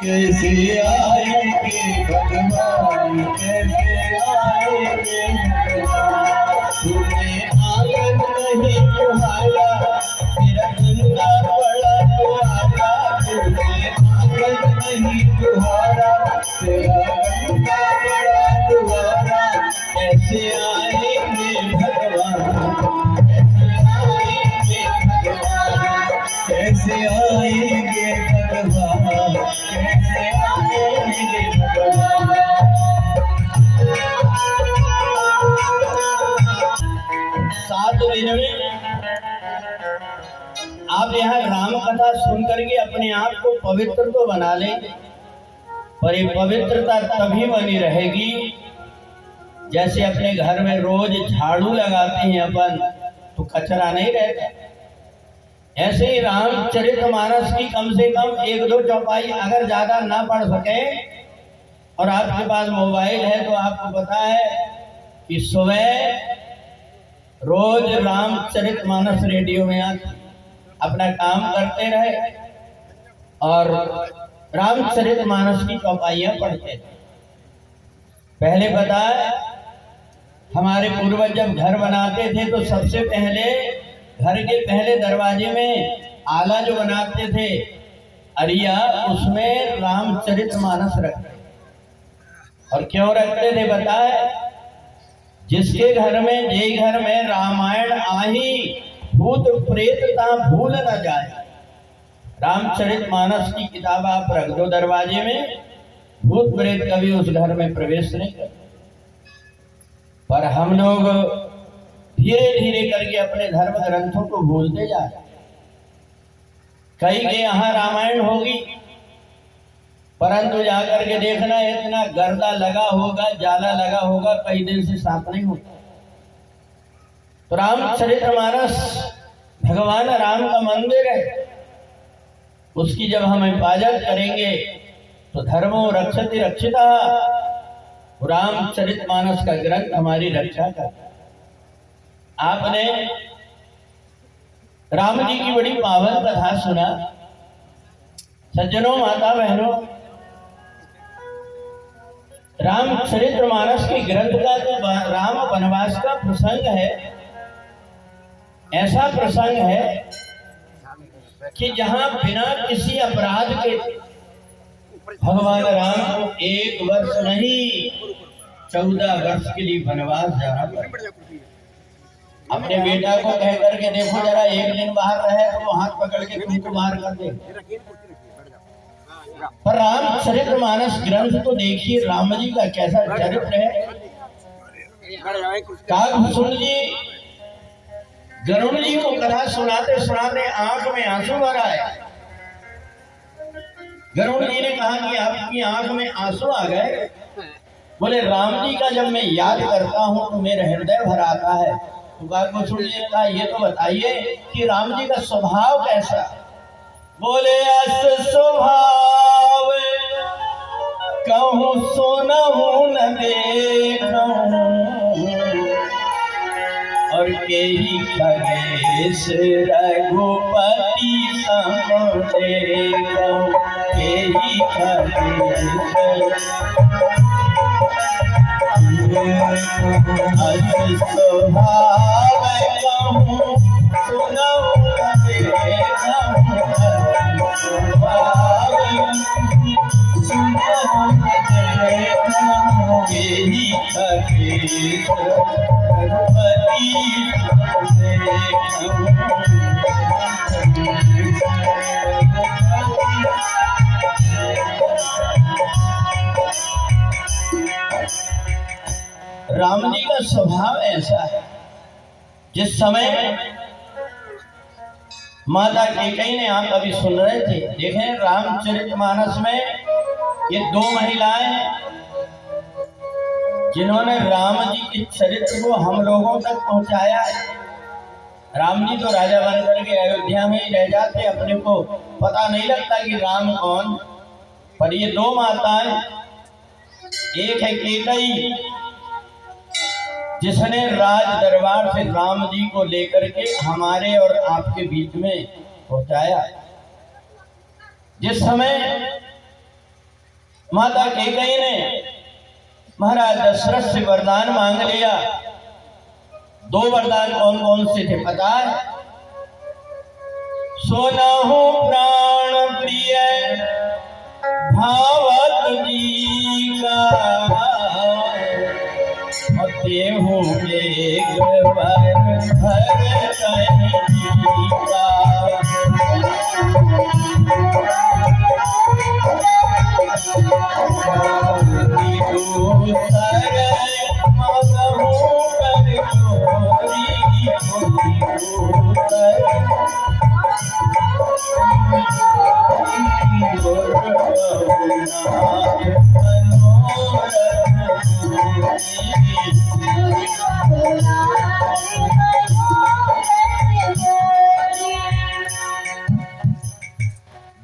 कैसे आएंगे भगवान, कैसे आएंगे भगवान। तूने आंगन नहीं तुम्हारा, तेरा गंगा बड़ा तुम्हारा। तूने आंगन नहीं तुम्हारा, तेरा गंगा बड़ा तुम्हारा। कैसे आएंगे भगवान, कैसे आएंगे भगवान, कैसे आएंगे भगवान, कैसे आएंगे भगवान। सात दिन में आप यहाँ राम कथा सुन करके अपने आप को पवित्र तो बना लें, पर ये पवित्रता तभी बनी रहेगी जैसे अपने घर में रोज झाड़ू लगाते हैं अपन, तो कचरा नहीं रहता। ऐसे ही रामचरितमानस की कम से कम एक दो चौपाई अगर ज्यादा ना पढ़ सके, और आपके पास मोबाइल है तो आपको पता है कि सुबह रोज रामचरितमानस रेडियो में आते, अपना काम करते रहे और रामचरितमानस की चौपाइयां पढ़ते थे। पहले पता है हमारे पूर्वज जब घर बनाते थे तो सबसे पहले घर के पहले दरवाजे में आला जो बनाते थे अरिया, उसमें रामचरितमानस रखते। और क्यों रखते थे पता है? जिसके घर में, जे घर में रामायण आही, भूत प्रेतता भूल न जाए। रामचरितमानस की किताब आप रख दो दरवाजे में, भूत प्रेत कभी उस घर में प्रवेश नहीं करते। पर हम लोग धीरे धीरे करके अपने धर्म ग्रंथों को भूलते जा रहे। कई के यहाँ रामायण होगी, परंतु जाकर के देखना इतना गर्दा लगा होगा, जाला लगा होगा, कई दिन से साफ नहीं होता। तो रामचरितमानस भगवान राम का मंदिर है, उसकी जब हम हिफाजत करेंगे तो धर्मो रक्षति रक्षिता। रामचरितमानस का ग्रंथ हमारी रक्षा करता। आपने राम जी की बड़ी पावन कथा सुना। सज्जनों, माता बहनों, रामचरितमानस के ग्रंथ का जो राम वनवास का प्रसंग है, ऐसा प्रसंग है कि जहां बिना किसी अपराध के भगवान राम को 1 वर्ष नहीं 14 वर्ष के लिए वनवास जाना पड़ा। अपने बेटा को कह करके देखो जरा, एक दिन बाहर रहे तो वो हाथ पकड़ के तुमको बाहर कर दे। पर रामचरितमानस ग्रंथ तो देखिए राम जी का कैसा चरित्र है। काकभूषण जी गरुड़ जी को कथा सुनाते सुनाते आंख में आंसू भर आए। गरुड़ जी ने कहा कि आपकी आंख में आंसू आ गए। बोले राम जी का जब मैं याद करता हूँ तो मेरा हृदय भर आता है। तो काकभूषण जी ने कहा ये तो बताइए कि राम जी का स्वभाव कैसा? बोले अस स्वभाव कहूँ सुनहु न देखूं, और के ही खगेश रघुपति सम देखूं, के ही खगेश अस स्वभाव कहूँ सुनहु न देखूं, स्वभाव सुनहु न देखूं, के ही खगेश रघुपति सम राम जी का स्वभाव ऐसा है। जिस समय माता कैकेयी ने, आप अभी सुन रहे थे, देखें रामचरितमानस में ये 2 महिलाएं जिन्होंने राम जी के चरित्र को हम लोगों तक पहुंचाया है। राम जी तो राजा बन करके अयोध्या में ही रह जाते, अपने को पता नहीं लगता कि राम कौन। पर ये 2 माताएं, एक है कैकेयी जिसने राज दरबार से राम जी को लेकर के हमारे और आपके बीच में पहुंचाया। जिस समय माता कैकेयी ने महाराज दशरथ से वरदान मांग लिया। 2 वरदान कौन कौन से थे पता है? सोनाहु प्राण प्रिय भावत जी का, देहु बेग भर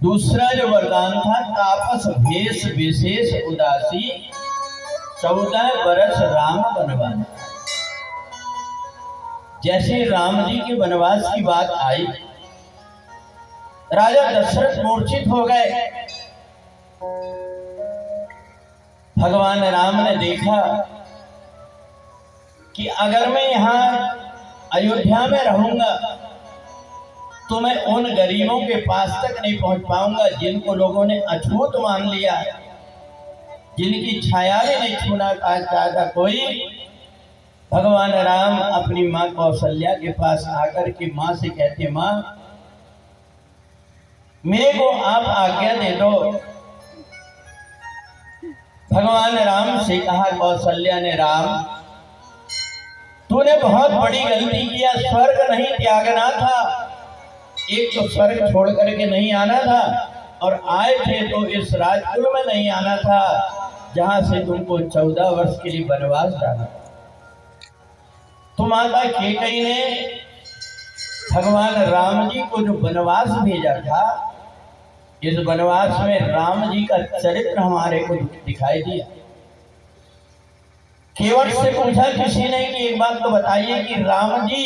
दूसरा जो वरदान था, तापस भेष विशेष उदासी 14 वर्ष राम वनवास। जैसे राम जी के वनवास की बात आई, राजा दशरथ मूर्छित हो गए। भगवान राम ने देखा कि अगर मैं यहाँ अयोध्या में रहूंगा तो मैं उन गरीबों के पास तक नहीं पहुंच पाऊंगा जिनको लोगों ने अछूत मान लिया, जिनकी छाया भी नहीं छूना चाहता कोई। भगवान राम अपनी माँ कौशल्या के पास आकर के माँ से कहते, माँ मेरे को आप आज्ञा दे दो। भगवान राम से कहा कौशल्या ने, राम तूने बहुत बड़ी गलती किया, स्वर्ग नहीं त्यागना था। एक तो स्वर्ग छोड़ करके नहीं आना था, और आए थे तो इस राजकुल में नहीं आना था जहां से तुमको 14 वर्ष के लिए वनवास डाला। तो माता कैकेयी ने भगवान राम जी को जो वनवास भेजा था, इस वनवास में राम जी का चरित्र हमारे को दिखाई दिया। केवट से पूछा किसी ने कि एक बात तो बताइए कि राम जी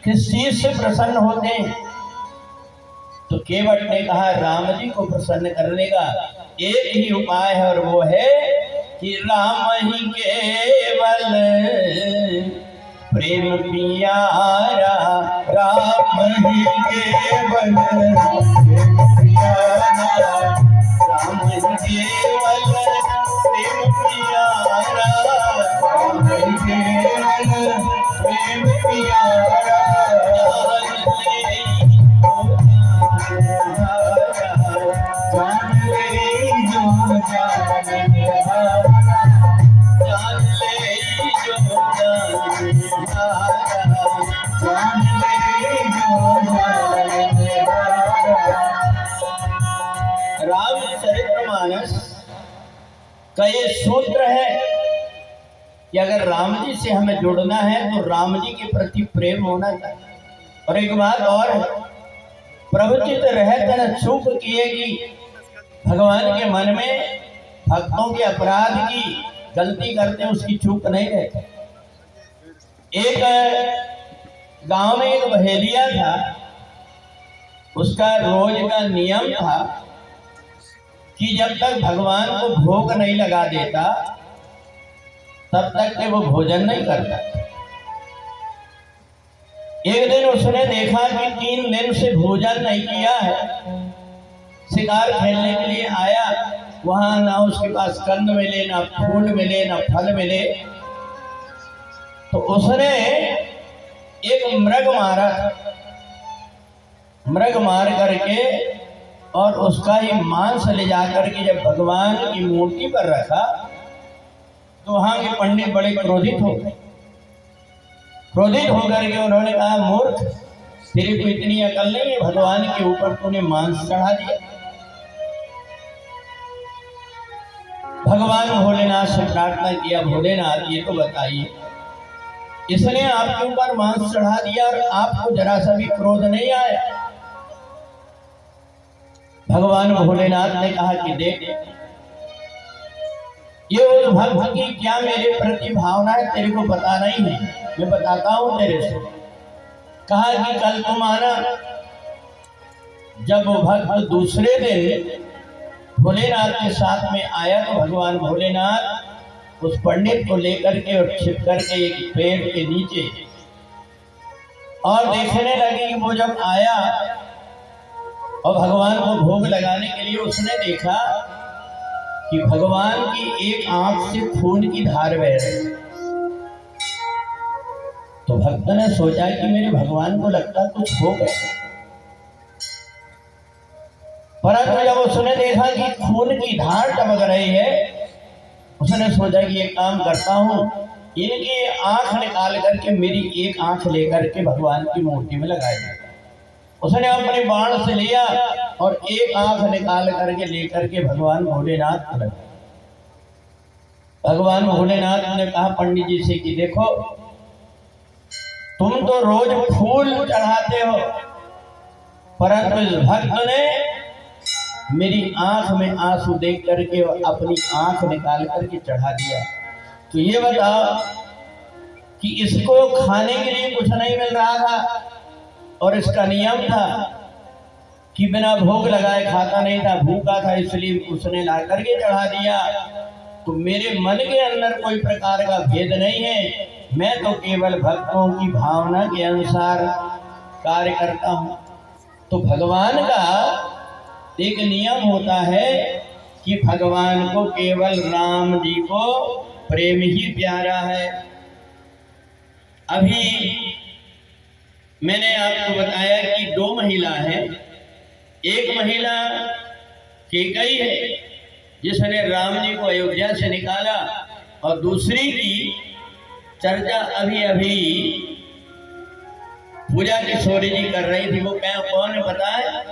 किस चीज से प्रसन्न होते हैं? तो केवट ने कहा, राम जी को प्रसन्न करने का एक ही उपाय है, और वो है कि राम ही केवल प्रेम प्यारा, राम ही केवल प्रेम प्यारा, राम ही केवल प्रेम प्यारा, राम ही केवल प्रेम प्यारा। रामचरितमानस का ये सूत्र है कि अगर राम जी से हमें जुड़ना है तो राम जी के प्रति प्रेम होना चाहिए। और एक बात और, प्रवचित रहत न चूक किएगी। भगवान के मन में भक्तों के अपराध की गलती करते उसकी चूक नहीं रहती। एक गांव में एक बहेलिया था, उसका रोज का नियम था कि जब तक भगवान को भोग नहीं लगा देता तब तक के वो भोजन नहीं करता। एक दिन उसने देखा कि 3 दिन से भोजन नहीं किया है। शिकार खेलने के लिए आया, वहां ना उसके पास कंद मिले, ना फूल मिले, ना फल मिले। तो उसने एक मृग मारा, मृग मार करके और उसका ही मांस ले जाकर के जब भगवान की मूर्ति पर रखा तो वहां के पंडित बड़े क्रोधित हो गए। क्रोधित होकर के उन्होंने कहा, मूर्ख, तेरी को इतनी अकल नहीं है, भगवान के ऊपर तूने मांस चढ़ा दिया। भगवान भोलेनाथ से प्रार्थना किया, भोलेनाथ ये तो बताइए, इसने आपके ऊपर मांस चढ़ा दिया और आपको जरा सा भी क्रोध नहीं आया? भगवान भोलेनाथ ने कहा कि देख, ये उस भक्त की क्या मेरे प्रति भावना है तेरे को पता नहीं है, मैं बताता हूं तेरे से। कहा कि कल तुम आना, जब वो भक्त दूसरे दिन भोलेनाथ के साथ में आया तो भगवान भोलेनाथ उस पंडित को लेकर के और छिप करके एक पेड़ के नीचे और देखने लगे कि वो जब आया और भगवान को भोग लगाने के लिए उसने देखा कि भगवान की एक आंख से खून की धार बह रही। तो भक्त ने सोचा कि मेरे भगवान को लगता कुछ हो गया, परंतु जब उसने देखा कि खून की धार टपक रही है, उसने सोचा कि एक काम करता हूं, इनकी आंख निकाल करके मेरी एक आंख लेकर के भगवान की मूर्ति में लगा दिया। उसने अपने बाण से लिया और एक आंख निकाल करके लेकर के भगवान भोलेनाथ को लगा। भगवान भोलेनाथ ने कहा पंडित जी से कि देखो, तुम तो रोज फूल चढ़ाते हो, परंतु इस भक्त ने मेरी आंख में आंसू देख करके अपनी आंख निकाल करके चढ़ा दिया। तो ये बताओ कि इसको खाने के लिए कुछ नहीं मिल रहा था और इसका नियम था कि बिना भोग लगाए खाता नहीं था, भूखा था, इसलिए उसने ला करके चढ़ा दिया। तो मेरे मन के अंदर कोई प्रकार का भेद नहीं है, मैं तो केवल भक्तों की भावना के अनुसार कार्य करता हूँ। तो भगवान का एक नियम होता है कि भगवान को केवल राम जी को प्रेम ही प्यारा है। अभी मैंने आपको बताया कि दो महिला हैं, एक महिला कैकेयी है जिसने राम जी को अयोध्या से निकाला, और दूसरी की चर्चा अभी अभी पूजा किशोरी जी कर रही थी। वो क्या कौन है पता है?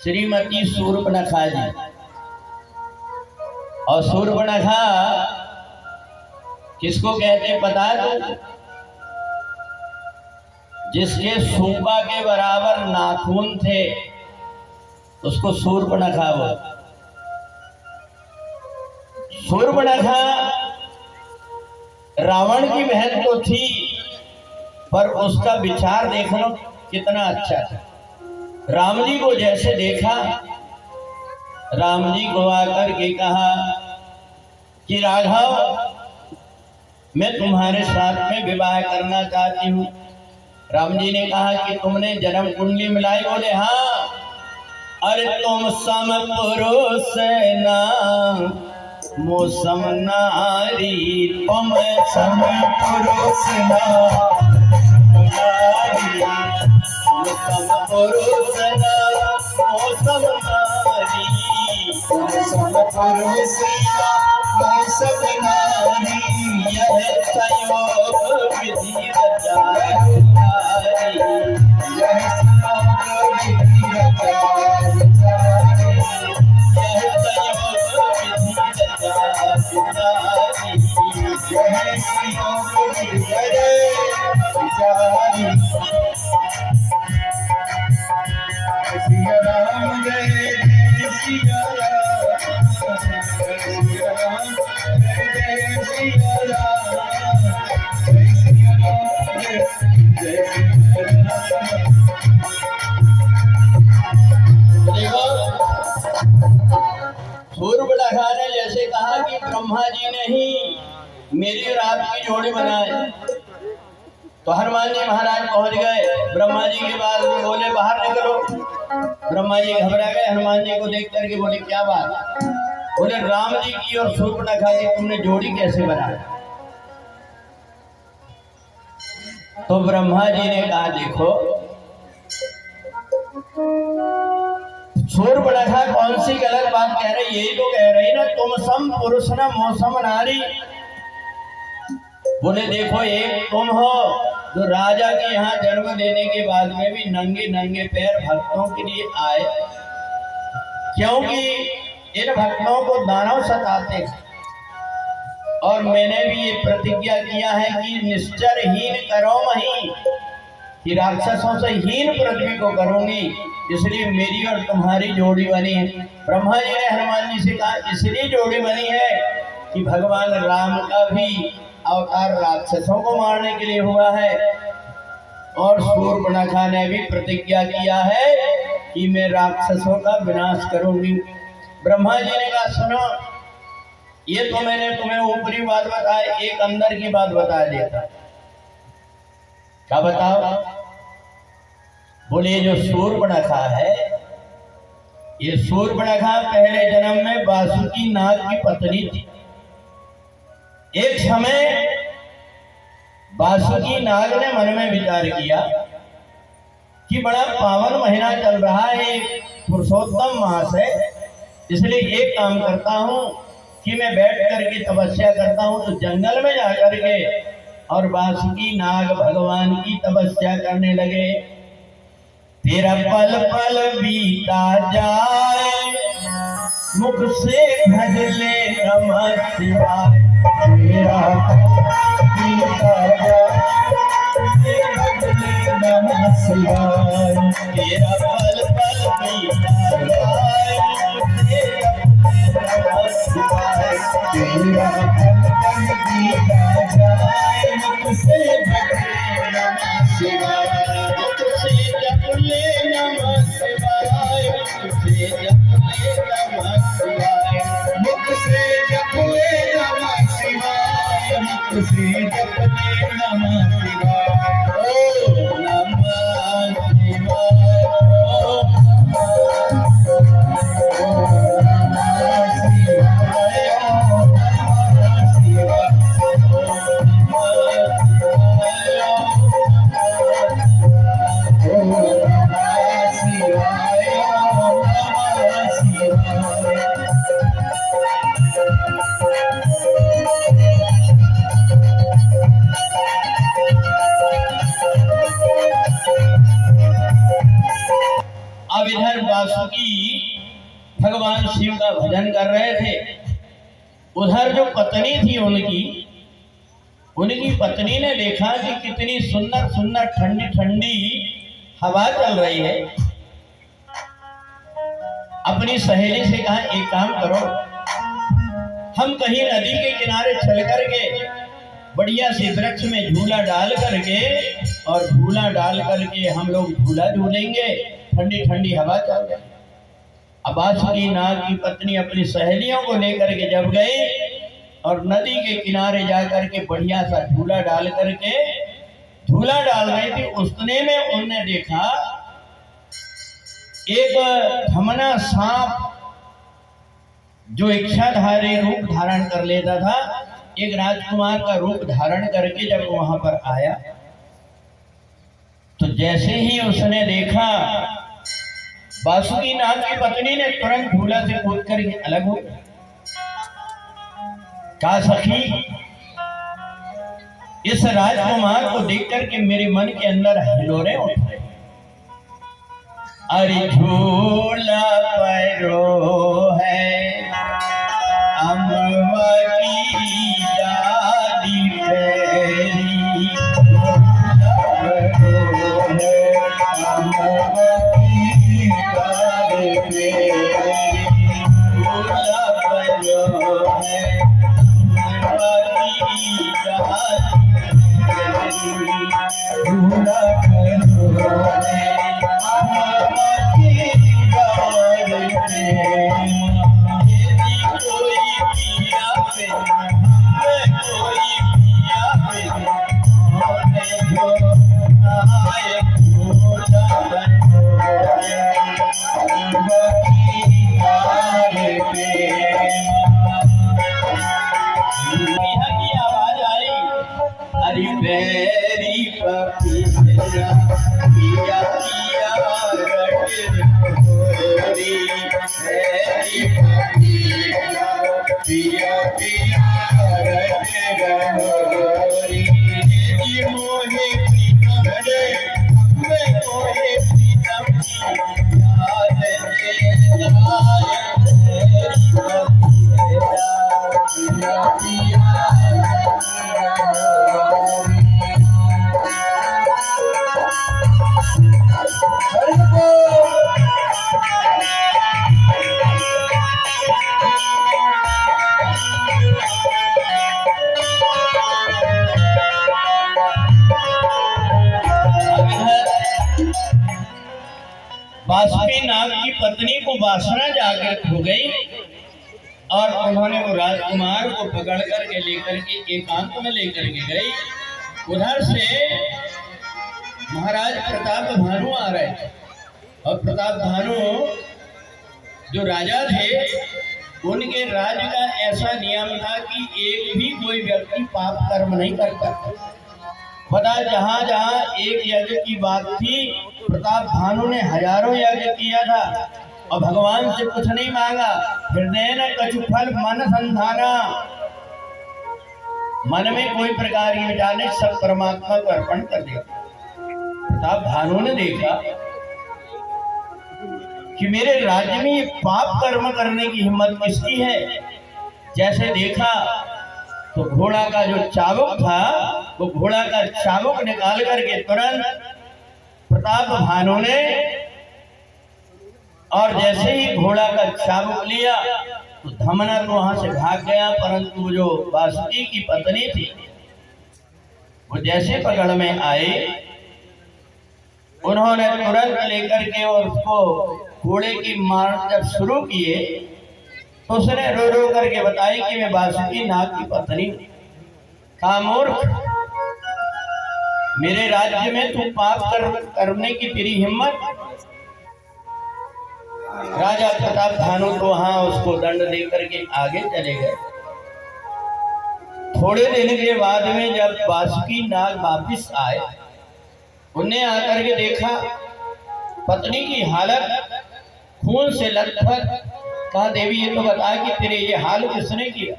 श्रीमती शूर्पणखा जी। और शूर्पणखा किसको कहते हैं पता है? तो जिसके सूपा के बराबर नाखून थे उसको शूर्पणखा बोलते। शूर्पणखा रावण की बहन तो थी, पर उसका विचार देख लो कितना अच्छा था। राम जी को जैसे देखा, राम जी को आकर के कहा कि राघव, मैं तुम्हारे साथ में विवाह करना चाहती हूँ। राम जी ने कहा कि तुमने जन्म कुंडली मिलाई? बोले हाँ। अरे तुम सम पुरुष ना मौसम नारी, तुम सम पुरुष ना मौसम पुरुष ना मौसम नारी, सम पुरुष ना मौसम नारी, यह संयोग विधि रचाई, यह संयोग विधि रचाई, यह संयोग विधि रचाई, यह संयोग विधि रचाई। सिया राम जय जय सिया राम, सिया राम जय जय सिया राम, जय सिया राम जय जय सिया राम। देखो, शूर्पणखा ने जैसे कहा कि ब्रह्मा जी ने ही मेरी और आपकी जोड़ी बनाई, तो हनुमान जी महाराज पहुंच गए ब्रह्मा जी के पास में। बोले बाहर निकलो। ब्रह्मा जी घबरा गए, हनुमान जी को देख करके बोले क्या बात? बोले राम जी की और शूर्पणखा की तुमने जोड़ी कैसे बनाई? तो ब्रह्मा जी ने कहा देखो, शूर्पणखा कौन सी गलत बात कह रही? यही तो कह रही ना, तुम सम पुरुष ना मौसम नारी। बोले देखो, एक तुम हो जो राजा के यहाँ जन्म लेने के बाद में भी नंगे नंगे पैर भक्तों के लिए आए, क्योंकि इन भक्तों को दानव सताते हैं। और मैंने भी ये प्रतिज्ञा किया है कि निश्चर हीन करो मही, कि राक्षसों से हीन पृथ्वी को करूंगी, इसलिए मेरी और तुम्हारी जोड़ी बनी है। ब्रह्मा जी ने हनुमान जी से कहा इसलिए जोड़ी बनी है कि भगवान राम का भी अवतार राक्षसों को मारने के लिए हुआ है, और शूर्पणखा ने भी प्रतिज्ञा किया है कि मैं राक्षसों का विनाश करूंगी। ब्रह्मा जी ने कहा सुनो, ये तो मैंने तुम्हें ऊपरी बात बताई, एक अंदर की बात बता देता। क्या बताओ? बोले जो शूर्पणखा है, ये शूर्पणखा पहले जन्म में वासुकी नाग की पत्नी थी। एक समय वासुकी नाग ने मन में विचार किया कि बड़ा पावन महीना चल रहा है, पुरुषोत्तम मास है, इसलिए एक काम करता हूँ कि मैं बैठ करके तपस्या करता हूँ। तो जंगल में जाकर के और वासुकी नाग भगवान की तपस्या करने लगे। तेरा पल पल बीता जाए, मुख से भज ले नमः शिवाय। तेरा बीता जाए, नमः शिवाय। तेरा पल पल बीता जाए, नमः शिवाय। तेरा पल पल बीता जाए, मुख से भज ले नमः शिवाय। मुख से जप ले नमः शिवाय। मुख से जप ले नमः शिवाय। मुख से जप ले नमः शिवाय। मुख से जप ले नमः शिवाय। ओम नमः शिवाय। ओम नमः शिवाय। ओम नमः शिवाय। ओम नमः शिवाय। अब इधर वासुकी भगवान शिव का भजन कर रहे थे, उधर जो पत्नी थी उनकी पत्नी ने देखा कि कितनी सुंदर सुंदर ठंडी ठंडी हवा चल रही है। अपनी सहेली से कहा एक काम करो, हम कहीं नदी के किनारे चल करके बढ़िया से वृक्ष में झूला डाल करके और झूला डाल करके हम लोग झूला झूलेंगे, ठंडी ठंडी हवा चल रही। अब वासुकी नाग की पत्नी अपनी सहेलियों को लेकर के जब गई और नदी के किनारे जाकर के बढ़िया सा झूला डाल करके झूला डाल रही थी, उतने में उन्होंने देखा एक धमना सांप जो इच्छाधारी रूप धारण कर लेता था, एक राजकुमार का रूप धारण करके जब वहां पर आया तो जैसे ही उसने देखा, वासुकी नाग की पत्नी ने तुरंत झूला से कूद कर अलग हो गई। कहा सखी, इस राजकुमार को देख करके मेरे मन के अंदर हिलोरे उठ रहे। अरे झूला पैरो है अमवा की डाली पैरी, अमवा की डाली पैरी, झूला पैरो है अमवा की डाली पैरी, झूला पैरो है अमवा की डाली पैरी। वासुकी नाग की पत्नी को वासना जागृत हो गई और उन्होंने वो राजकुमार को पकड़ करके लेकर के एकांत में लेकर के गई। उधर से महाराज प्रताप भानु आ रहे थे और प्रताप भानु जो राजा थे उनके राज्य का ऐसा नियम था कि एक भी कोई व्यक्ति पाप कर्म नहीं करता। पता जहां जहां एक यज्ञ की बात थी, प्रताप भानु ने हजारों यज्ञ किया था और भगवान से कुछ नहीं मांगा। हृदय न कछु फल मन संधाना, मन में कोई प्रकार की विचार नहीं, सब परमात्मा को अर्पण कर दिया। प्रताप भानु ने देखा कि मेरे राज्य में ये पाप कर्म करने की हिम्मत किसकी है। जैसे देखा तो घोड़ा का जो चाबुक था, वो घोड़ा का चाबुक निकाल करके तुरंत प्रताप भानु ने, और जैसे ही घोड़ा का चाबुक लिया तो धमना तो वहां से भाग गया, परंतु वो जो वासुकी की पत्नी थी वो जैसे पकड़ में आए, उन्होंने तुरंत लेकर के और उसको घोड़े की मार जब शुरू किए तो उसने रो रो करके बताई कि मैं वासुकी नाग की पत्नी हूं। कहा मूर्ख, मेरे राज्य में तू पाप करने की तेरी हिम्मत। राजा प्रताप भानु तो वहां उसको दंड दे करके आगे चले गए। थोड़े दिन के बाद में जब वासुकी नाग वापिस आए, उन्हें आकर के देखा पत्नी की हालत खून से लथपथ। कहा देवी ये तो बता कि तेरे ये हाल किसने किया।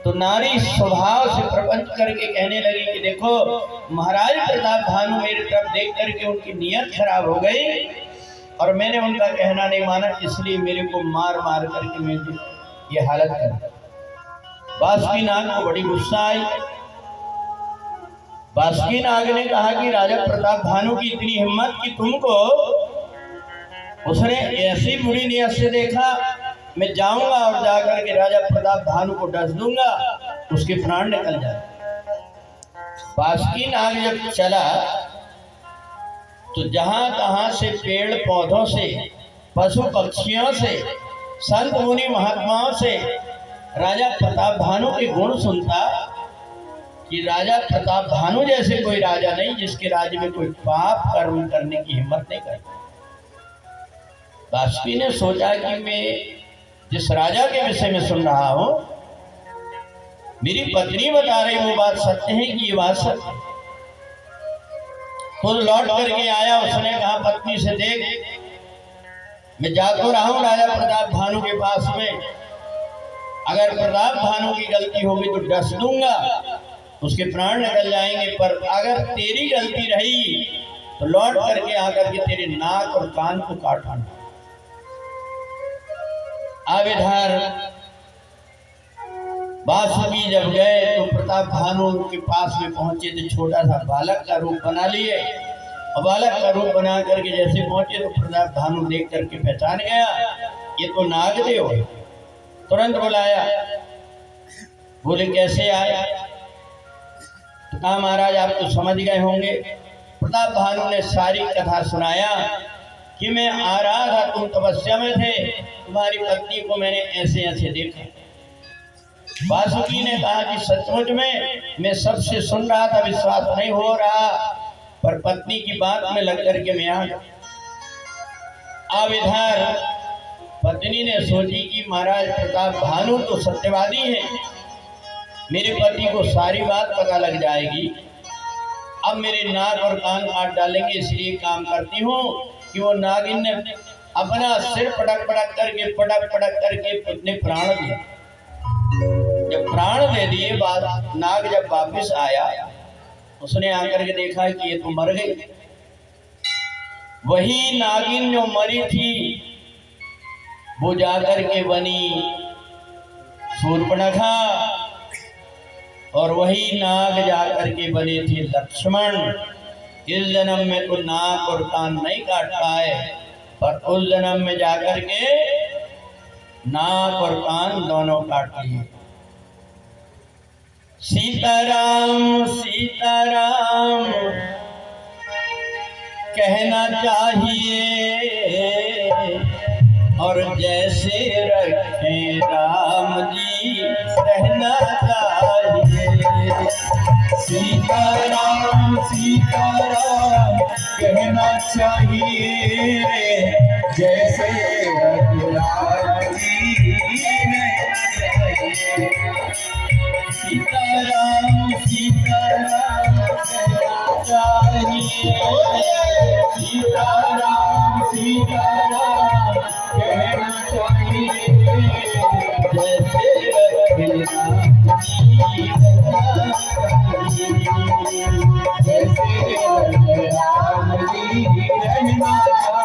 तो नारी स्वभाव से प्रपंच करके कहने लगी कि देखो महाराज प्रताप भानु मेरी तरफ देख करके उनकी नीयत खराब हो गई और मैंने उनका कहना नहीं माना, इसलिए मेरे को मार मार करके मेरी ये हालत कर। वासुकी नाग को बड़ी गुस्सा आई। वासुकी नाग ने कहा कि राजा प्रताप भानु की इतनी हिम्मत कि तुमको उसने ऐसी बुरी नियत से देखा, मैं जाऊंगा और जाकर के राजा प्रताप भानु को डस दूंगा, उसके प्राण निकल जाए। वासुकी नाग जब चला तो जहां तहां से पेड़ पौधों से, पशु पक्षियों से, संत मुनि महात्माओं से राजा प्रताप भानु के गुण सुनता कि राजा प्रताप भानु जैसे कोई राजा नहीं जिसके राज्य में कोई पाप कर्म करने की हिम्मत नहीं करता। वासुकी ने सोचा कि मैं जिस राजा के विषय में सुन रहा हूं, मेरी पत्नी बता रही वो बात सत्य है कि ये बात सत्य। खुद लौट करके आया, उसने कहा पत्नी से देख मैं जा तो रहा हूं राजा प्रताप भानु के पास में, अगर प्रताप भानु की गलती होगी तो डस दूंगा, उसके प्राण निकल जाएंगे, पर अगर तेरी गलती रही तो लौट करके आकर के तेरे नाक और कान को काटूंगा। अब इधर वासुकी जब गए तो प्रताप भानु के पास में पहुंचे तो छोटा सा बालक का रूप बना लिए, और बालक का रूप बना करके जैसे पहुंचे तो प्रताप भानु देख करके पहचान गया ये तो नागदेव है। तुरंत बुलाया, बोले कैसे आए। तो कहा महाराज आप तो समझ गए होंगे। प्रताप भानु ने सारी कथा सुनाया कि मैं आ रहा था, तुम तपस्या में थे, तुम्हारी पत्नी को मैंने ऐसे ऐसे देखा। वासुकी ने कहा कि सचमुच में मैं सबसे सुन रहा था, विश्वास नहीं हो रहा, पर पत्नी की बात में लग करके मैं आ गया। अब इधर पत्नी ने सोची कि महाराज प्रताप भानु तो सत्यवादी है, मेरे पति को सारी बात पता लग जाएगी, अब मेरे नाक और कान काट डालेंगे, इसलिए काम करती हूँ कि वो नागिन ने अपना सिर पटक पटक करके अपने प्राण दिए। जब प्राण दे दिए बाद नाग जब वापस आया, उसने आकर के देखा कि ये तो मर गई। वही नागिन जो मरी थी वो जाकर के बनी शूर्पणखा, और वही नाग जाकर के बने थे लक्ष्मण। इस जन्म में तो नाक और कान नहीं काट पाए, पर उस जन्म में जाकर के नाक और कान दोनों काट लिए। सीताराम सीताराम कहना चाहिए, और जैसे रखे चाहिए जैसे रघुराम जी रहना चाहिए। सीताराम सीताराम कहना चाहिए, सीताराम सीताराम कहना चाहिए जैसे रघुराम जी रहना चाहिए, जैसे रघुराम जी रहना चाहिए।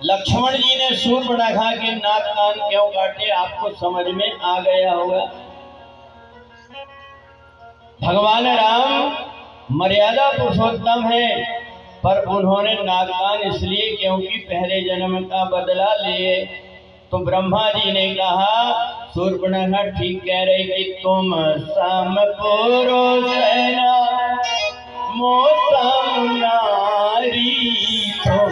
लक्ष्मण जी ने शूर्पणखा के नाक कान क्यों काटे, आपको समझ में आ गया होगा। भगवान राम मर्यादा पुरुषोत्तम है, पर उन्होंने नाक कान इसलिए क्योंकि पहले जन्म का बदला लिए। तो ब्रह्मा जी ने कहा, शूर्पणखा ठीक कह रही कि तुम सम पुरुष मौसम नारी, तुम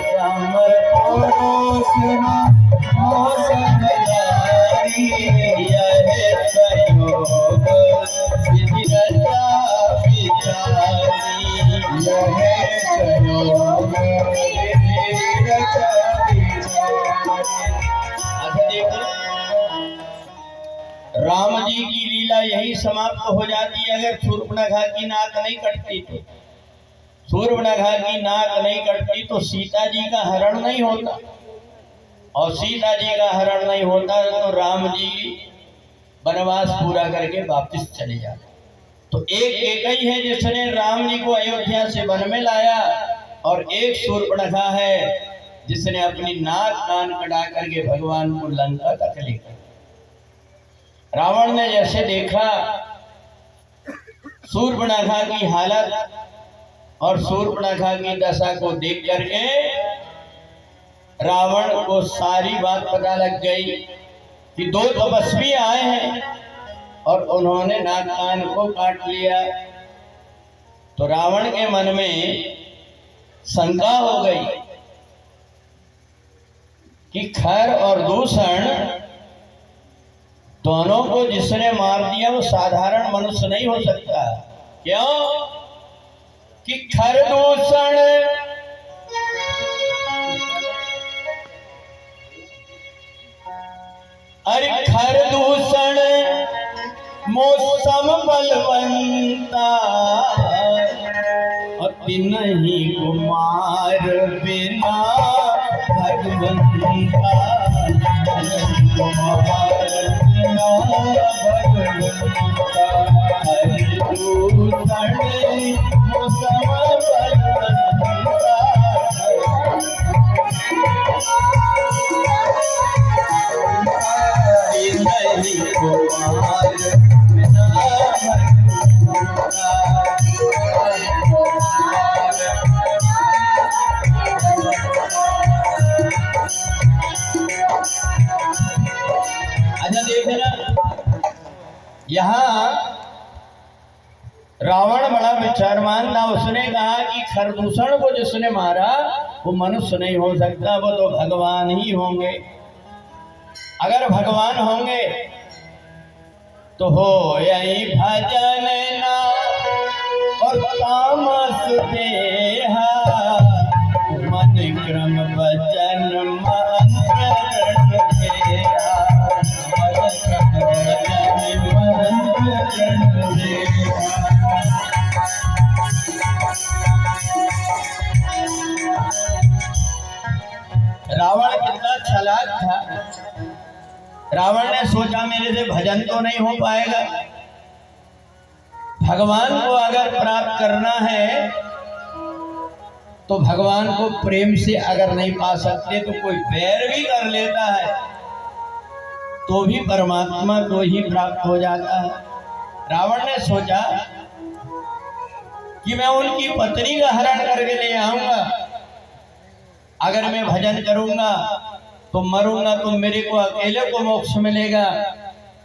सम पुरुष मौसम नारी, यह संयोग विधि रचा विचारी, यह संयोग विधि रचा विचारी। अच्छा देखो, राम जी की लीला यही समाप्त हो जाती है अगर शूर्पणखा की नाक नहीं कटती तो। शूर्पणखा की नाक नहीं कटती तो सीता जी का हरण नहीं होता, और सीता जी का हरण नहीं होता तो राम जी वनवास पूरा करके वापस चले जाते। तो एक ही है जिसने राम जी को अयोध्या से वन में लाया, और एक शूर्पणखा है जिसने अपनी नाक कान कटा करके भगवान को लंका तक लेकर। रावण ने जैसे देखा शूर्पणखा की हालत और शूर्पणखा की दशा को देख करके रावण को सारी बात पता लग गई कि दो तपस्वी आए हैं और उन्होंने नाक कान को काट लिया। तो रावण के मन में शंका हो गई कि खर और दूषण दोनों को जिसने मार दिया वो साधारण मनुष्य नहीं हो सकता। क्यों कि खर दूषण अरे खर दूषण मौसम बलवंता, अति नहीं कुमार बिना भगवंता, कुमार बिना भगवंता, हरि दूषण मौसम बलवंता, नहीं कुमार बिना भगवंता। अच्छा देखना, यहाँ रावण बड़ा विचारवान था। उसने कहा कि खरदूषण को जिसने मारा वो मनुष्य नहीं हो सकता, वो तो भगवान ही होंगे। अगर भगवान होंगे तो हो यही भजन ना और तामस देहा, मन क्रम वचन मंत्र देहा, रावण कितना चालाक था। रावण ने सोचा मेरे से भजन तो नहीं हो पाएगा, भगवान को अगर प्राप्त करना है तो भगवान को प्रेम से अगर नहीं पा सकते तो कोई बैर भी कर लेता है तो भी परमात्मा को ही प्राप्त हो जाता है। रावण ने सोचा कि मैं उनकी पत्नी का हरण करके ले आऊंगा, अगर मैं भजन करूंगा तो मरूंगा तो मेरे को अकेले को मोक्ष मिलेगा,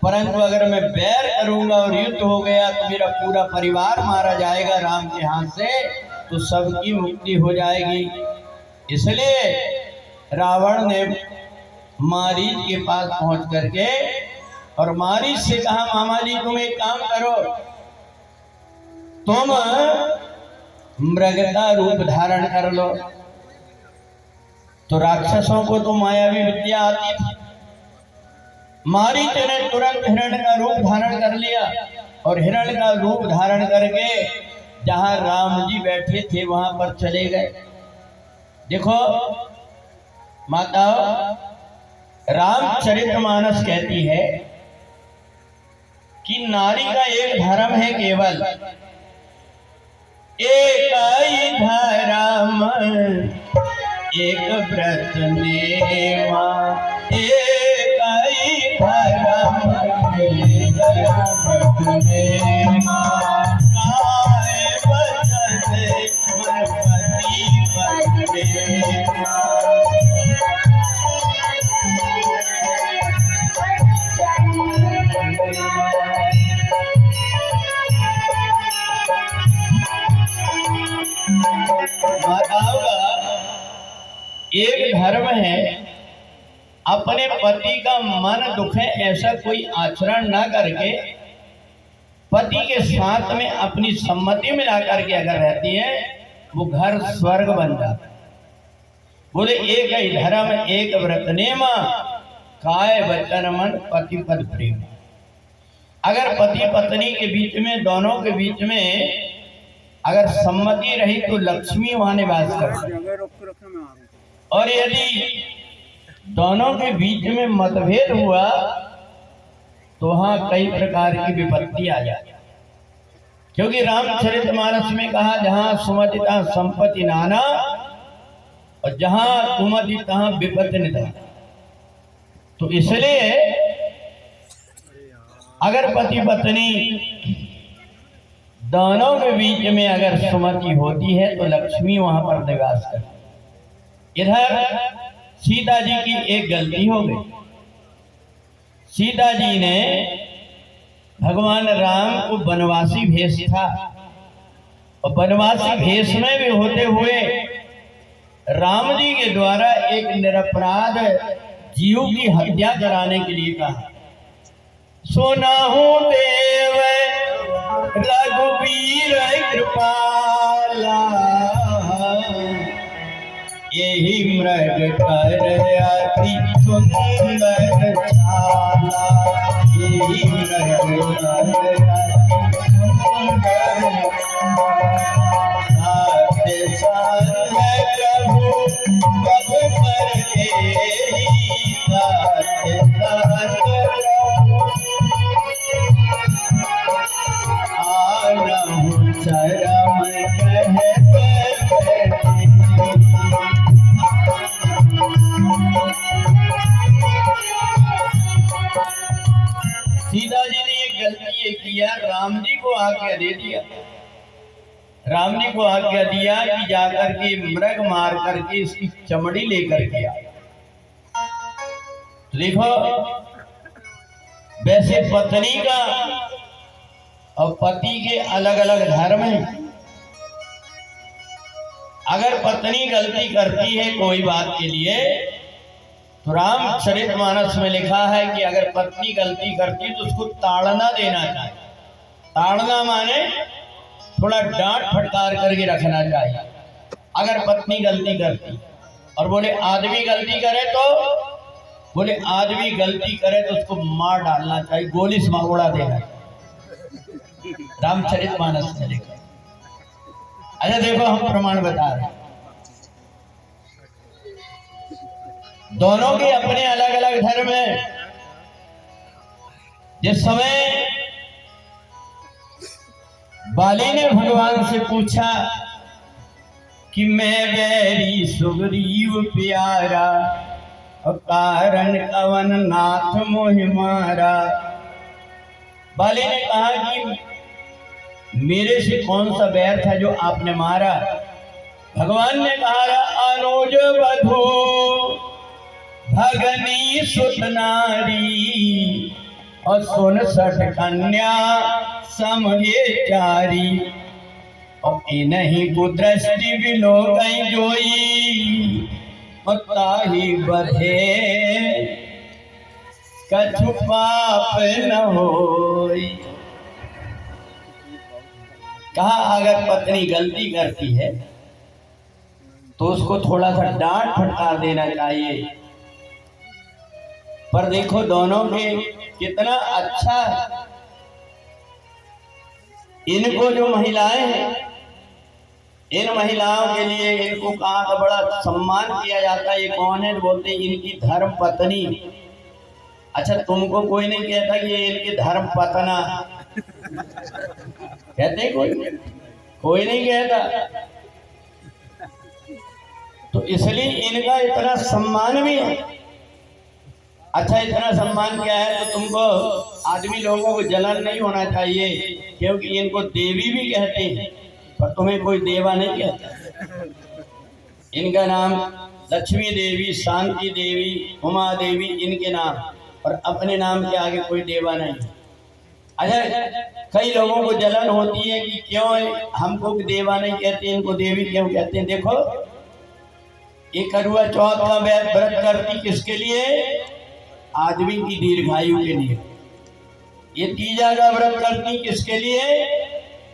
परंतु अगर मैं बैर करूंगा और युद्ध हो गया तो मेरा पूरा परिवार मारा जाएगा राम के हाथ से, तो सबकी मुक्ति हो जाएगी। इसलिए रावण ने मारीच के पास पहुंच करके और मारीच से कहा, मामा जी तुम एक काम करो, तुम मृग का रूप धारण कर लो। तो राक्षसों को तो मायावी विद्या आती थी। मारीच ने तुरंत हिरण का रूप धारण कर लिया और हिरण का रूप धारण करके जहां राम जी बैठे थे वहां पर चले गए। देखो माता, रामचरितमानस कहती है कि नारी का एक धर्म है, केवल एक ही धर्म एक व्रत नेमा, एक ही धर्म एक व्रत नेमा, गाय बचन मन पति प्रेमा। एक धर्म है अपने पति का मन दुखे ऐसा कोई आचरण ना करके पति के साथ में अपनी सम्मति मिला करके अगर रहती है, वो घर स्वर्ग बन जाता है। बोले एक ही धर्म एक व्रत नेमा, काय वचन मन पति पद प्रेम। अगर पति पत्नी के बीच में, दोनों के बीच में अगर सम्मति रही तो लक्ष्मी वहां निवास करती है, और यदि दोनों के बीच में मतभेद हुआ तो वहां कई प्रकार की विपत्ति आ जाती। क्योंकि रामचरितमानस में कहा, जहां सुमति तहां संपत्ति नाना और जहां कुमति तहां विपत्ति निधन। तो इसलिए अगर पति पत्नी दोनों के बीच में अगर सुमति होती है तो लक्ष्मी वहां पर निवास करती। इधर सीता जी की एक गलती हो गई। सीता जी ने भगवान राम को वनवासी भेष था, और वनवासी भेष में भी होते हुए राम जी के द्वारा एक निरपराध जीव की हत्या कराने के लिए कहा। सुनाहु देव रघुवीर कृपाला, यही मृग कर अति सुंदर छाला, यही मृग कर अति सुंदर प्रभु कब पर सीता जी ने एक गलती ये किया, राम जी को आज्ञा दे दिया। राम जी को आज्ञा दिया कि जाकर के मृग मार करके इसकी चमड़ी लेकर के आ। देखो वैसे पत्नी का और पति के अलग अलग धर्म हैं। अगर पत्नी गलती करती है कोई बात के लिए तो रामचरितमानस में लिखा है कि अगर पत्नी गलती करती तो उसको ताड़ना देना चाहिए। ताड़ना माने थोड़ा डांट फटकार करके रखना चाहिए अगर पत्नी गलती करती। और बोले आदमी गलती करे तो, बोले आदमी गलती करे तो उसको मार डालना चाहिए, गोली से उड़ा देना। रामचरितमानस में लिखा। अच्छा देखो हम प्रमाण बता रहे हैं, दोनों के अपने अलग अलग धर्म हैं। जिस समय बाली ने भगवान से पूछा कि मैं बैरी सुग्रीव प्यारा और कारण कवन नाथ मोहि मारा। बाली ने कहा कि मेरे से कौन सा बैर था जो आपने मारा। भगवान ने कहा अनुज वधू भगनी सुत नारी और 69 कन्या समये चारी, और इन्हीं को दृष्टि बिलो गई जोई, और ताही बधे कछु पाप न होई। कहा अगर पत्नी गलती करती है तो उसको थोड़ा सा डांट फटकार देना चाहिए, पर देखो दोनों के कितना अच्छा है। इनको जो महिलाएं हैं, इन महिलाओं के लिए इनको कहा का बड़ा सम्मान किया जाता है। ये कौन है? बोलते हैं इनकी धर्म पत्नी। अच्छा, तुमको कोई नहीं कहता कि ये इनकी धर्म पतना कहते? कोई नहीं कहता। तो इसलिए इनका इतना सम्मान भी है। अच्छा, इतना सम्मान क्या है तो तुमको आदमी लोगों को जलन नहीं होना चाहिए, क्योंकि इनको देवी भी कहते हैं, पर तुम्हें कोई देवा नहीं कहता। इनका नाम लक्ष्मी देवी, शांति देवी, उमा देवी इनके नाम, और अपने नाम के आगे कोई देवा नहीं। अच्छा, कई लोगों को जलन होती है कि क्यों हमको देवा नहीं कहते, इनको देवी क्यों कहते हैं। देखो, ये करवा चौथ का व्रत करती किसके लिए? आदमी की दीर्घायु के लिए। ये तीजा का व्रत करती किसके लिए?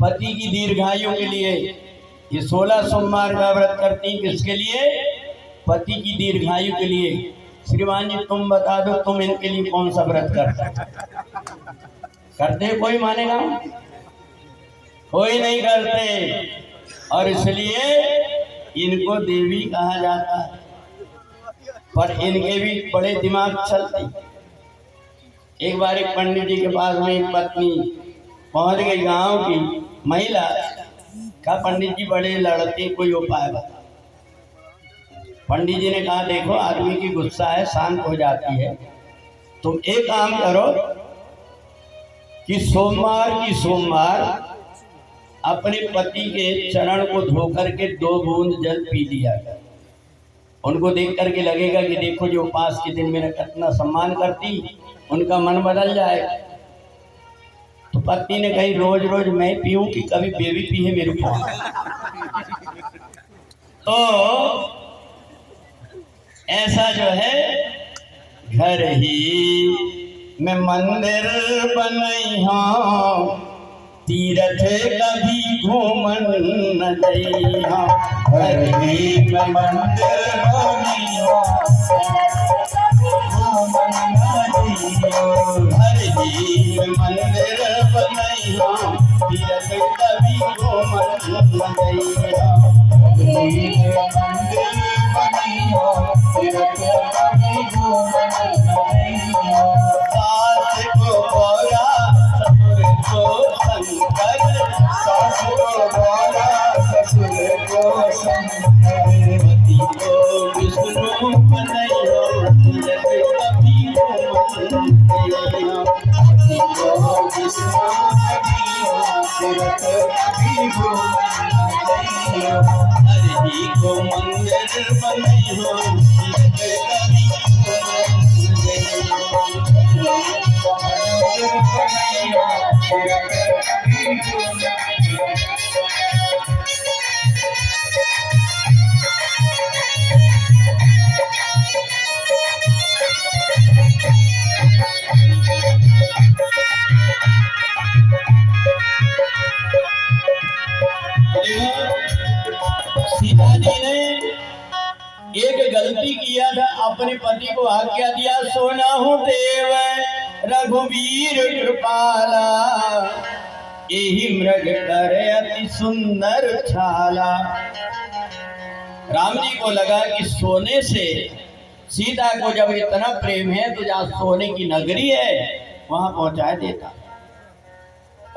पति की दीर्घायु के लिए। ये 16 सोमवार का व्रत करती किसके लिए? पति की दीर्घायु के लिए। श्रीमान जी तुम बता दो, तुम इनके लिए कौन सा व्रत करते? कोई मानेगा? कोई नहीं करते, और इसलिए इनको देवी कहा जाता है। पर इनके भी बड़े दिमाग चलते। एक बार एक पंडित जी के पास में एक पत्नी पहुंच गई, गांव की महिला। कहा पंडित जी बड़े लड़ते, कोई उपाय बता। पंडित जी ने कहा देखो, आदमी की गुस्सा है, शांत हो जाती है। तुम एक काम करो कि सोमवार की सोमवार अपने पति के चरण को धोकर के 2 बूंद जल पी लिया। उनको देख करके लगेगा कि देखो जो उपास के दिन मेरा कितना सम्मान करती, उनका मन बदल जाए। तो पत्नी ने कही रोज रोज मैं पीऊं कि कभी बेबी पी है मेरे को? तो ऐसा जो है, घर ही में मंदिर बनई हो, तीरथ कभी घूमन न जइहा। घर ही में मंदिर बनई हो, घूमन न जइहा। घर ही में मंदिर बनई हो, तीरथ कभी घूमन न जइहा। घर ही में मंदिर बनई हो, तीरथ कभी घूमन न जइहा। सास को बोला ससुर को शंकर, सास को बोला ससुर को शंकर। पति को विष्णु बनई हो, तीरथ कभी घूमन न जइहा। पति को विष्णु बनई हो, तीरथ कभी घूमन न जइहा। हरि को मंदिर बनई हो, तीरथ कभी घूमन न जइहा। मंदिर बनई हो, तीरथ कभी घूमन न जइहा। सीता जी ने एक गलती किया था, अपने पति को आज्ञा दिया, सोना हूँ देव रघुवीर कृपाला, यही मृग करे अति सुंदर छाला। राम जी को लगा कि सोने से सीता को जब इतना प्रेम है तो जहाँ सोने की नगरी है वहां पहुंचा देता।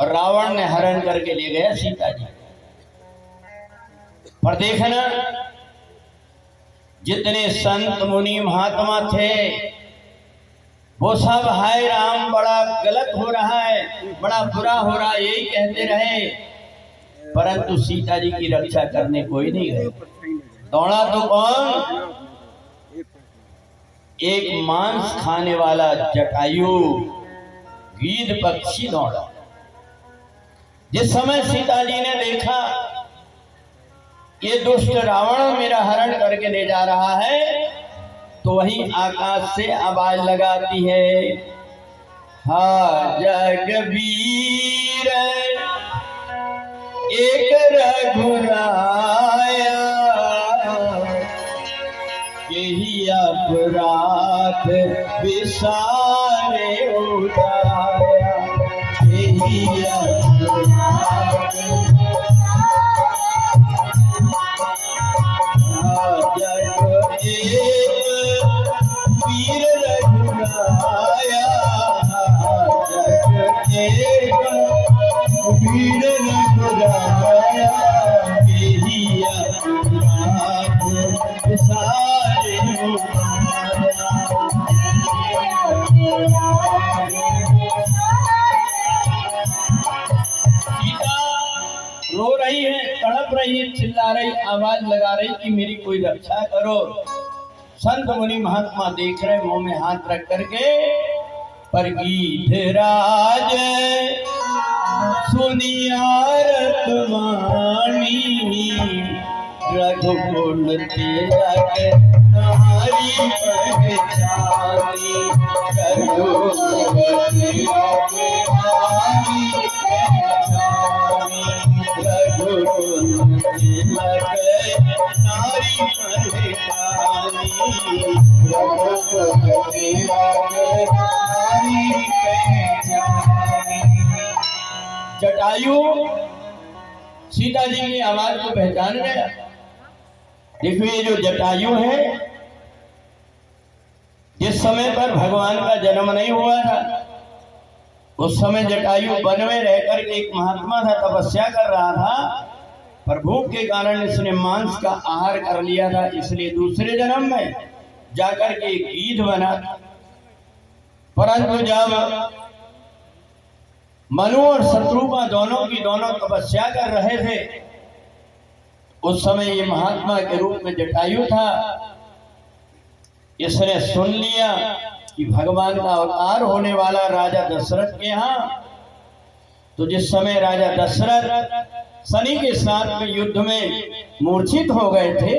और रावण ने हरण करके ले गया सीता जी। पर देखना, जितने संत मुनि महात्मा थे वो सब हाय राम बड़ा गलत हो रहा है, बड़ा बुरा हो रहा है, यही कहते रहे, परंतु सीता जी की रक्षा करने कोई नहीं गए। दौड़ा तो कौन? एक मांस खाने वाला जटायु, गीध पक्षी दौड़ा। जिस समय सीता जी ने देखा ये दुष्ट रावण मेरा हरण करके ले जा रहा है, तो वही आकाश से आवाज लगाती है, हा जगबीर एक रघुराया, यही अपराध विसारे उठाया, यही अपराध वीर रघुराया, वीर रघुराया, यही अपराध सारे सीता रो रही है, तड़प रही है, चिल्ला रही, आवाज लगा रही कि मेरी कोई रक्षा करो। संत मुनि महात्मा देख रहे, मुंह में हाथ रख करके, पर गीधराज सुनियारत वाणी, रघुकुल तिलक नारी पहचानी, रघुकुल तिलक नारी पहचानी, रघुकुल तिलक नारी पहचानी, रघुकुल तिलक नारी पहचानी। जटायु सीता जी की आवाज को पहचान गया। देखो ये जो जटायु है, जिस समय पर भगवान का जन्म नहीं हुआ था, उस समय जटायु वन में रहकर के एक महात्मा था, तपस्या कर रहा था, पर भूख के कारण इसने मांस का आहार कर लिया था, इसलिए दूसरे जन्म में जाकर के एक गीध बना। परंतु जब मनु और शत्रुपा दोनों की दोनों तपस्या कर रहे थे, उस समय ये महात्मा के रूप में जटायु था। इसने सुन लिया कि भगवान का अवतार होने वाला राजा दशरथ के यहाँ। तो जिस समय राजा दशरथ शनि के साथ में युद्ध में मूर्छित हो गए थे,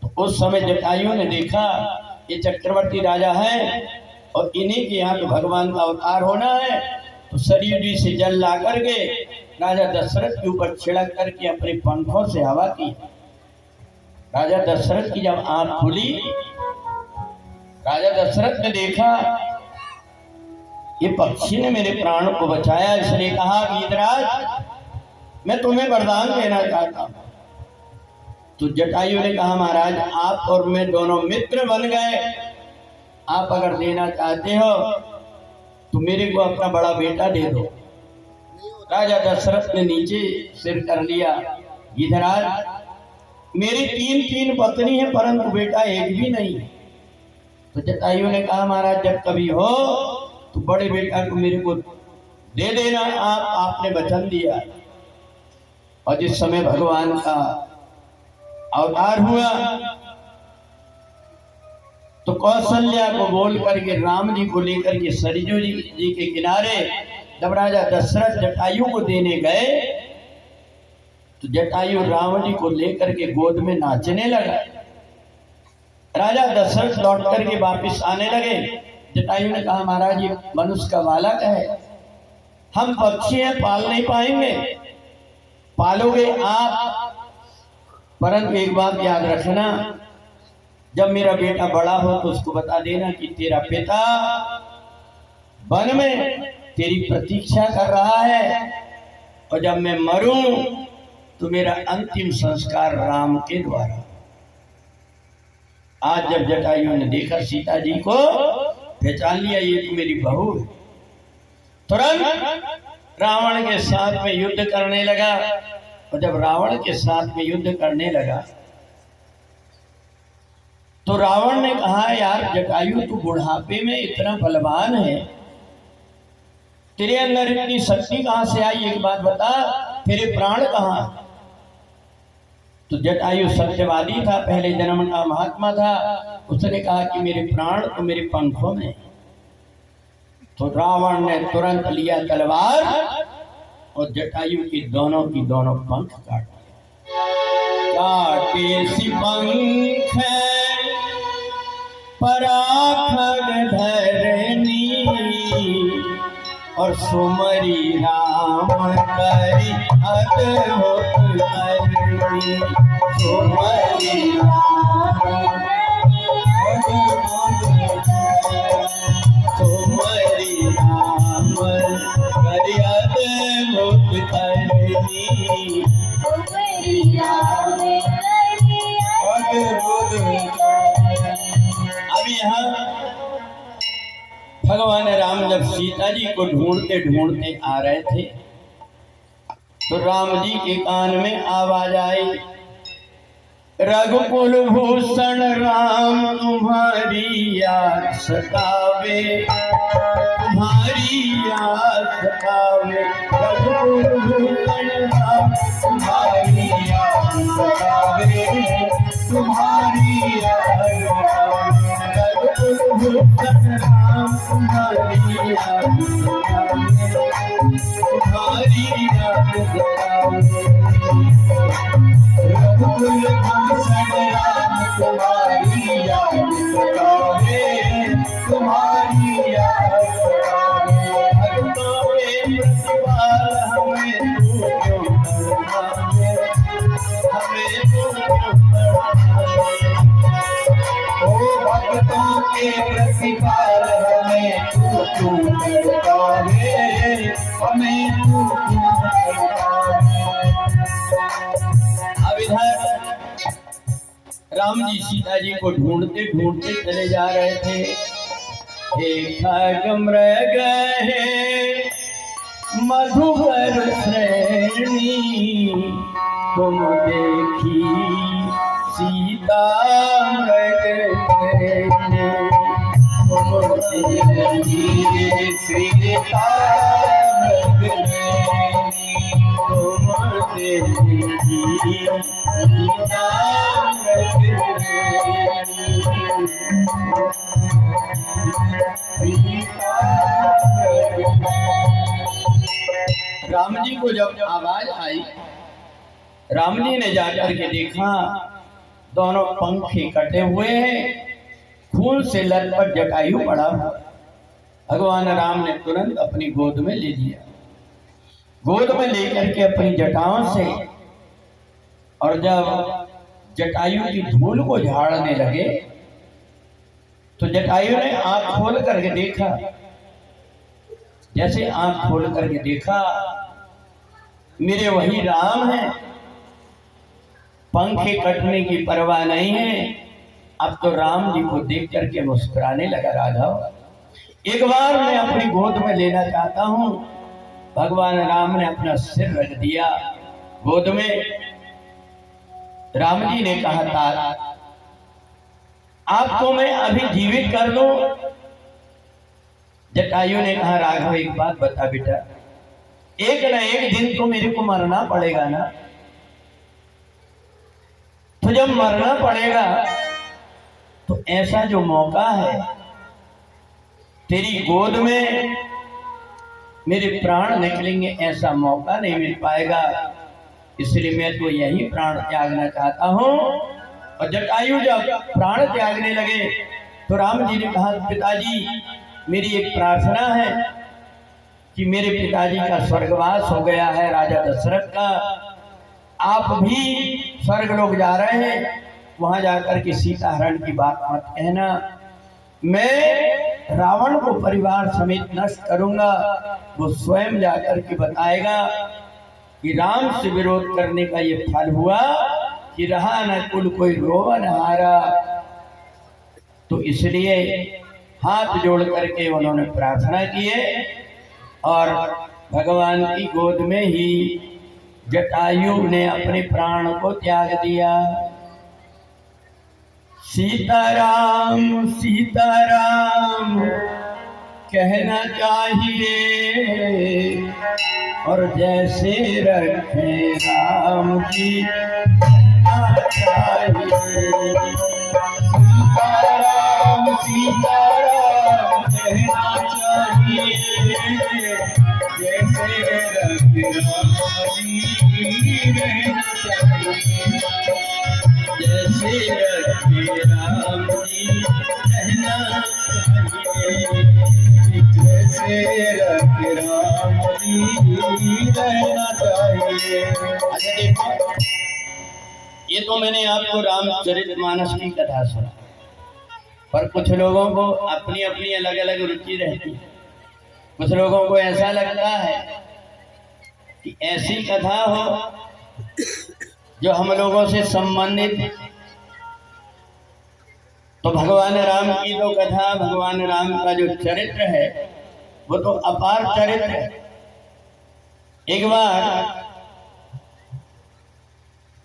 तो उस समय जटायु ने देखा ये चक्रवर्ती राजा है और इन्हीं के यहाँ तो भगवान का अवतार होना है। तो सरयू जी से जल ला करके राजा दशरथ के ऊपर छिड़क करके अपने पंखों से हवा की। राजा दशरथ की जब आंख खुली, राजा दशरथ ने देखा ये पक्षी ने मेरे प्राण को बचाया, इसलिए कहा गीधराज मैं तुम्हें वरदान देना चाहता हूं। तो जटायु ने कहा महाराज आप और मैं दोनों मित्र बन गए, आप अगर देना चाहते हो तो मेरे को अपना बड़ा बेटा दे दो। राजा दशरथ ने नीचे सिर कर लिया, गीधराज मेरी तीन पत्नी है परंतु बेटा एक भी नहीं। तो जटायु ने कहा महाराज जब कभी हो तो बड़े बेटा को मेरे को दे देना, आपने वचन दिया। और जिस समय भगवान का अवतार हुआ तो कौशल्या को बोल करके राम जी को लेकर के सरयू जी के किनारे जब राजा दशरथ जटायु को देने गए, तो जटायु राम जी को लेकर के गोद में नाचने लगा। राजा दशरथ लौट करके वापिस आने लगे। जटायु ने कहा महाराज ये मनुष्य का बालक है, हम पक्षी हैं पाल नहीं पाएंगे, पालोगे आप, परंतु एक बात याद रखना जब मेरा बेटा बड़ा हो तो उसको बता देना कि तेरा पिता वन में तेरी प्रतीक्षा कर रहा है, और जब मैं मरूं तो मेरा अंतिम संस्कार राम के द्वारा। आज जब जटायु ने देखा सीता जी को, पहचान लिया ये तो मेरी बहू, तुरंत रावण के साथ में युद्ध करने लगा। और जब रावण के साथ में युद्ध करने लगा तो रावण ने कहा यार जटायु तू बुढ़ापे में इतना बलवान है, तेरे अंदर इतनी शक्ति कहां से आई, एक बात बता, तेरे प्राण कहां। तो जटायु सत्यवादी था, पहले जन्म का महात्मा था, उसने कहा कि मेरे प्राण तो मेरे पंखों में। तो रावण ने तुरंत लिया तलवार और जटायु की दोनों पंख काटे सी पंख पराखग धरनी और सुमरी राम करी अद्भुत करनी सुमरी सुमरी राम करी अद्भुत करनी अब यहाँ भगवान राम जब सीता जी को ढूंढते ढूंढते आ रहे थे तो राम जी के कान में आवाज आई, रघुकुल भूषण राम तुम्हारी याद सतावे, तुम्हारी याद सतावे, रघुकुल भूषण राम तुम्हारी याद सतावे, तुम्हारी याद सतावे, रघुकुल भूषण राम तुम्हारी याद सतावे, तुम्हारी याद सतावे, रघुकुल भूषण राम तुम्हारी याद सतावे, तुम्हारी याद सतावे, भक्तों के प्रतिपाल हमें तू क्यों तड़पावे, हमें तू क्यों तड़पावे, ओ भक्तों के प्रतिपाल हमें तू क्यों तड़पावे, हमें तू क्यों तड़पावे। अब इधर राम जी सीता जी को ढूंढते ढूंढते चले जा रहे थे। एक मृग है मधुकर श्रेणी तुम देखी सीता मृग श्रेणी, तुम देखी सीता मृग श्रेणी, तुम देखी सीता राम जी को जब आवाज आई, राम जी ने जाकर के देखा दोनों पंख कटे हुए हैं, खून से लथपथ जटायु पड़ा। भगवान राम ने तुरंत अपनी गोद में ले लिया, गोद में लेकर के अपनी जटाओं से, और जब जटायु की धूल को झाड़ने लगे तो जटायु ने आंख खोल करके देखा। जैसे आंख खोल करके देखा मेरे वही राम हैं, पंखे कटने की परवाह नहीं है। अब तो राम जी को देख करके मुस्कुराने लगा राघव। एक बार मैं अपनी गोद में लेना चाहता हूँ। भगवान राम ने अपना सिर रख दिया गोद में। राम जी ने कहा था आपको मैं अभी जीवित कर दूं। जटायु ने कहा राघव एक बात बता बेटा, एक न एक दिन तो मेरे को मरना पड़ेगा ना, तो जब मरना पड़ेगा तो ऐसा जो मौका है तेरी गोद में मेरे प्राण निकलेंगे, ऐसा मौका नहीं मिल पाएगा, इसलिए मैं तो यही प्राण त्यागना चाहता हूं। और जटायु जब प्राण त्यागने लगे तो राम जी ने कहा पिताजी मेरी एक प्रार्थना है कि मेरे पिताजी का स्वर्गवास हो गया है राजा दशरथ का, आप भी स्वर्ग लोग जा रहे हैं, वहां जाकर के सीता हरण की बात मत कहना। मैं रावण को परिवार समेत नष्ट करूंगा, वो स्वयं जाकर के बताएगा कि राम से विरोध करने का ये फल हुआ कि रहा न कुल कोई रोवन हारा। तो इसलिए हाथ जोड़ करके उन्होंने प्रार्थना किए और भगवान की गोद में ही जटायु ने अपने प्राण को त्याग दिया। सीताराम सीताराम कहना चाहिए और जैसे रखे राम जी चाहिए। सीताराम सीताराम कहना चाहिए कहना चाहिए। अच्छा देखो, ये तो मैंने आपको रामचरितमानस की कथा सुना, पर कुछ लोगों को अपनी अपनी अलग अलग रुचि रहती है। कुछ लोगों को ऐसा लगता है कि ऐसी कथा हो जो हम लोगों से संबंधित। तो भगवान राम की तो कथा, भगवान राम का जो चरित्र है वो तो अपार चरित्र है। एक बार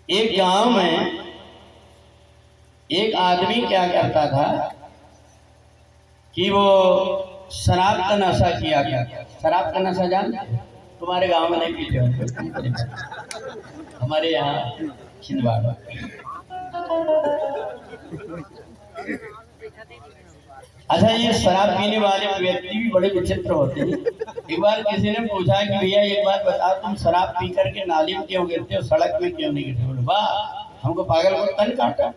एक गांव में एक आदमी क्या करता था कि वो शराब का नशा किया करता। शराब का नशा जानते हो? तुम्हारे गांव में नहीं पीते होंगे, हमारे यहाँ छिंदवाड़ा। अच्छा, ये शराब पीने वाले व्यक्ति भी बड़े विचित्र होते हैं। एक बार किसी ने पूछा कि भैया एक बात बताओ, तुम शराब पी करके नाली में क्यों गिरते हो, सड़क में क्यों नहीं गिरते हो? वाह, हमको पागल को तन काटा।